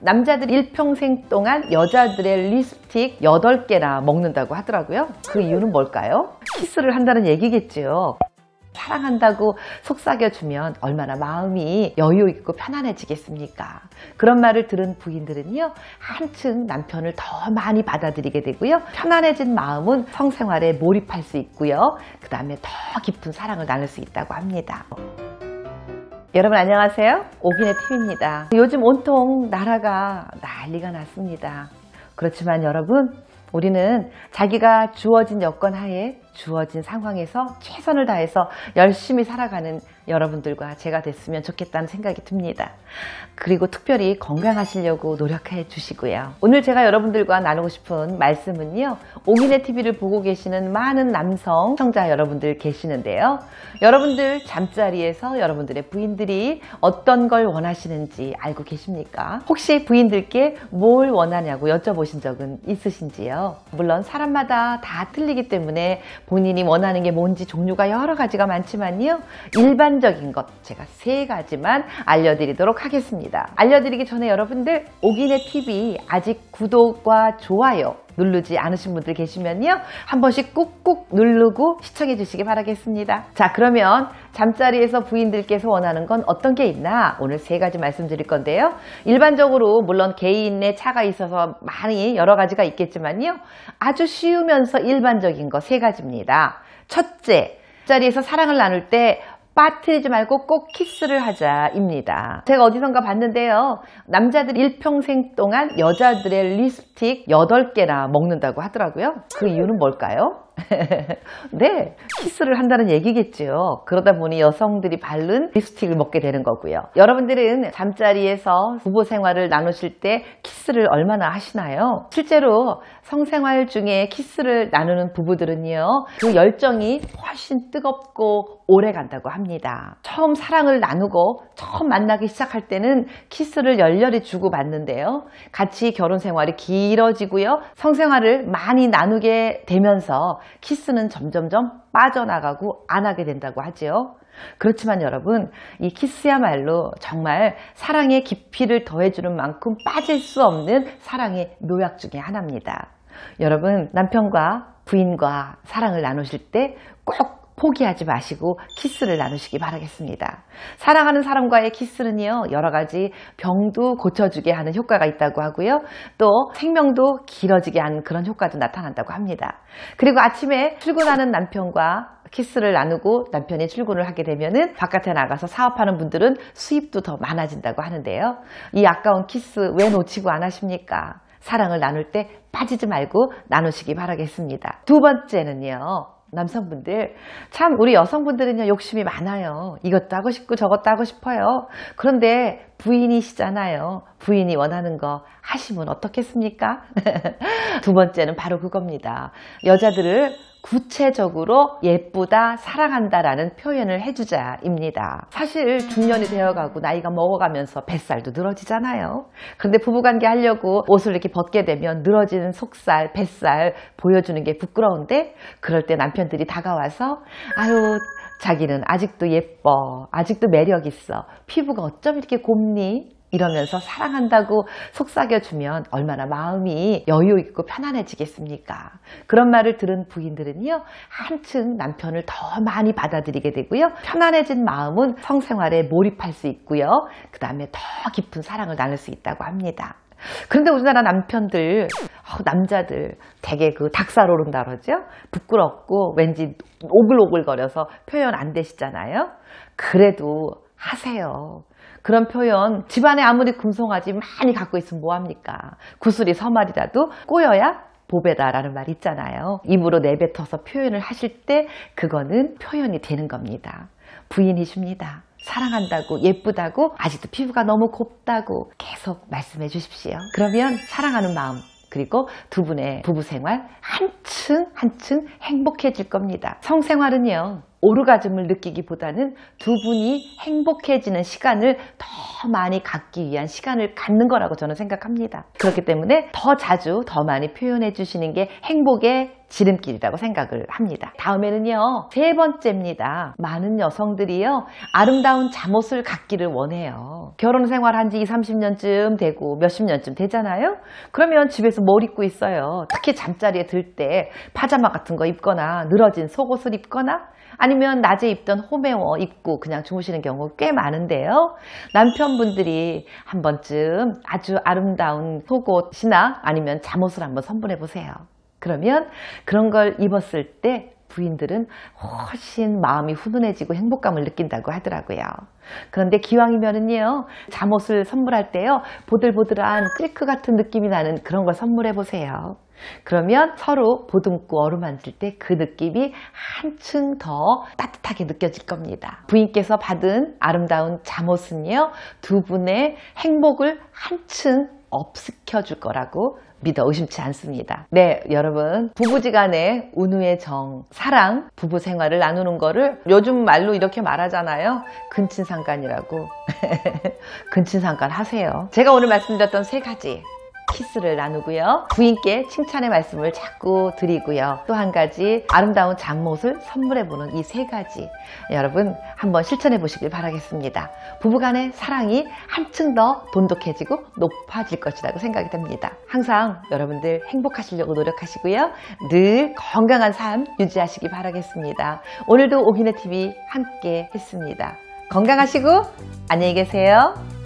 남자들 일평생 동안 여자들의 립스틱 8개나 먹는다고 하더라고요. 그 이유는 뭘까요? 키스를 한다는 얘기겠죠. 사랑한다고 속삭여주면 얼마나 마음이 여유 있고 편안해지겠습니까? 그런 말을 들은 부인들은요, 한층 남편을 더 많이 받아들이게 되고요, 편안해진 마음은 성생활에 몰입할 수 있고요, 그 다음에 더 깊은 사랑을 나눌 수 있다고 합니다. 여러분 안녕하세요. 오기네 TV입니다. 요즘 온통 나라가 난리가 났습니다. 그렇지만 여러분, 우리는 자기가 주어진 여건 하에 주어진 상황에서 최선을 다해서 열심히 살아가는 여러분들과 제가 됐으면 좋겠다는 생각이 듭니다. 그리고 특별히 건강하시려고 노력해 주시고요. 오늘 제가 여러분들과 나누고 싶은 말씀은요, 오기네 TV를 보고 계시는 많은 남성 시청자 여러분들 계시는데요, 여러분들 잠자리에서 여러분들의 부인들이 어떤 걸 원하시는지 알고 계십니까? 혹시 부인들께 뭘 원하냐고 여쭤보신 적은 있으신지요? 물론 사람마다 다 틀리기 때문에 본인이 원하는 게 뭔지 종류가 여러 가지가 많지만요, 일반적인 것 제가 3가지만 알려드리도록 하겠습니다. 알려드리기 전에 여러분들, 오기네 TV 아직 구독과 좋아요 누르지 않으신 분들 계시면요, 한 번씩 꾹꾹 누르고 시청해 주시기 바라겠습니다. 자, 그러면 잠자리에서 부인들께서 원하는 건 어떤 게 있나 오늘 3가지 말씀드릴 건데요, 일반적으로 물론 개인의 차가 있어서 많이 여러 가지가 있겠지만요, 아주 쉬우면서 일반적인 거 3가지입니다. 첫째, 잠자리에서 사랑을 나눌 때 빠뜨리지 말고 꼭 키스를 하자입니다. 제가 어디선가 봤는데요, 남자들 일평생 동안 여자들의 립스틱 8개나 먹는다고 하더라고요. 그 이유는 뭘까요? 네, 키스를 한다는 얘기겠죠. 그러다 보니 여성들이 바른 립스틱을 먹게 되는 거고요. 여러분들은 잠자리에서 부부 생활을 나누실 때 키스를 얼마나 하시나요? 실제로 성생활 중에 키스를 나누는 부부들은요, 그 열정이 훨씬 뜨겁고 오래 간다고 합니다. 처음 사랑을 나누고 처음 만나기 시작할 때는 키스를 열렬히 주고받는데요, 같이 결혼 생활이 길어지고요, 성생활을 많이 나누게 되면서 키스는 점점점 빠져나가고 안 하게 된다고 하죠. 그렇지만 여러분, 이 키스야말로 정말 사랑의 깊이를 더해주는 만큼 빠질 수 없는 사랑의 묘약 중에 하나입니다. 여러분, 남편과 부인과 사랑을 나누실 때 꼭 포기하지 마시고 키스를 나누시기 바라겠습니다. 사랑하는 사람과의 키스는요, 여러 가지 병도 고쳐주게 하는 효과가 있다고 하고요, 또 생명도 길어지게 하는 그런 효과도 나타난다고 합니다. 그리고 아침에 출근하는 남편과 키스를 나누고 남편이 출근을 하게 되면은 바깥에 나가서 사업하는 분들은 수입도 더 많아진다고 하는데요, 이 아까운 키스 왜 놓치고 안 하십니까? 사랑을 나눌 때 빠지지 말고 나누시기 바라겠습니다. 두 번째는요, 남성분들, 참 우리 여성분들은요, 욕심이 많아요. 이것도 하고 싶고 저것도 하고 싶어요. 그런데 부인이시잖아요. 부인이 원하는 거 하시면 어떻겠습니까? 두 번째는 바로 그겁니다. 여자들을 구체적으로 예쁘다, 사랑한다라는 표현을 해주자입니다. 사실 중년이 되어가고 나이가 먹어가면서 뱃살도 늘어지잖아요. 그런데 부부관계 하려고 옷을 이렇게 벗게 되면 늘어지는 속살, 뱃살 보여주는 게 부끄러운데, 그럴 때 남편들이 다가와서 아유, 자기는 아직도 예뻐, 아직도 매력 있어, 피부가 어쩜 이렇게 곱니? 이러면서 사랑한다고 속삭여주면 얼마나 마음이 여유 있고 편안해지겠습니까? 그런 말을 들은 부인들은요, 한층 남편을 더 많이 받아들이게 되고요, 편안해진 마음은 성생활에 몰입할 수 있고요, 그 다음에 더 깊은 사랑을 나눌 수 있다고 합니다. 그런데 우리나라 남편들, 남자들 되게 그 닭살 오른다 그러죠? 부끄럽고 왠지 오글오글거려서 표현 안 되시잖아요. 그래도 하세요. 그런 표현, 집안에 아무리 금송아지 많이 갖고 있으면 뭐합니까? 구슬이 서말이라도 꼬여야 보배다라는 말이 있잖아요. 입으로 내뱉어서 표현을 하실 때 그거는 표현이 되는 겁니다. 부인이십니다. 사랑한다고, 예쁘다고, 아직도 피부가 너무 곱다고 계속 말씀해 주십시오. 그러면 사랑하는 마음, 그리고 두 분의 부부생활 한층 한층 행복해질 겁니다. 성생활은요, 오르가즘을 느끼기보다는 두 분이 행복해지는 시간을 더 많이 갖기 위한 시간을 갖는 거라고 저는 생각합니다. 그렇기 때문에 더 자주 더 많이 표현해 주시는 게 행복의 지름길이라고 생각을 합니다. 다음에는요, 세 번째입니다. 많은 여성들이요, 아름다운 잠옷을 갖기를 원해요. 결혼 생활한 지 20, 30년쯤 되고 몇십 년쯤 되잖아요. 그러면 집에서 뭘 입고 있어요? 특히 잠자리에 들 때 파자마 같은 거 입거나 늘어진 속옷을 입거나 아니면 낮에 입던 홈웨어 입고 그냥 주무시는 경우 꽤 많은데요. 남편분들이 한 번쯤 아주 아름다운 속옷이나 아니면 잠옷을 한번 선물해 보세요. 그러면 그런 걸 입었을 때 부인들은 훨씬 마음이 훈훈해지고 행복감을 느낀다고 하더라고요. 그런데 기왕이면은요, 잠옷을 선물할 때요, 보들보들한 실크 같은 느낌이 나는 그런 걸 선물해 보세요. 그러면 서로 보듬고 어루만질 때 그 느낌이 한층 더 따뜻하게 느껴질 겁니다. 부인께서 받은 아름다운 잠옷은요, 두 분의 행복을 한층 업시켜 줄 거라고 믿어 의심치 않습니다. 네, 여러분, 부부지간의 운우의 정, 사랑, 부부 생활을 나누는 거를 요즘 말로 이렇게 말하잖아요. 근친상간이라고. 근친상간 하세요. 제가 오늘 말씀드렸던 세 가지, 키스를 나누고요, 부인께 칭찬의 말씀을 자꾸 드리고요, 또 한 가지 아름다운 잠옷을 선물해보는 이 세 가지, 여러분 한번 실천해 보시길 바라겠습니다. 부부간의 사랑이 한층 더 돈독해지고 높아질 것이라고 생각이 됩니다. 항상 여러분들 행복하시려고 노력하시고요, 늘 건강한 삶 유지하시기 바라겠습니다. 오늘도 오기네TV 함께 했습니다. 건강하시고 안녕히 계세요.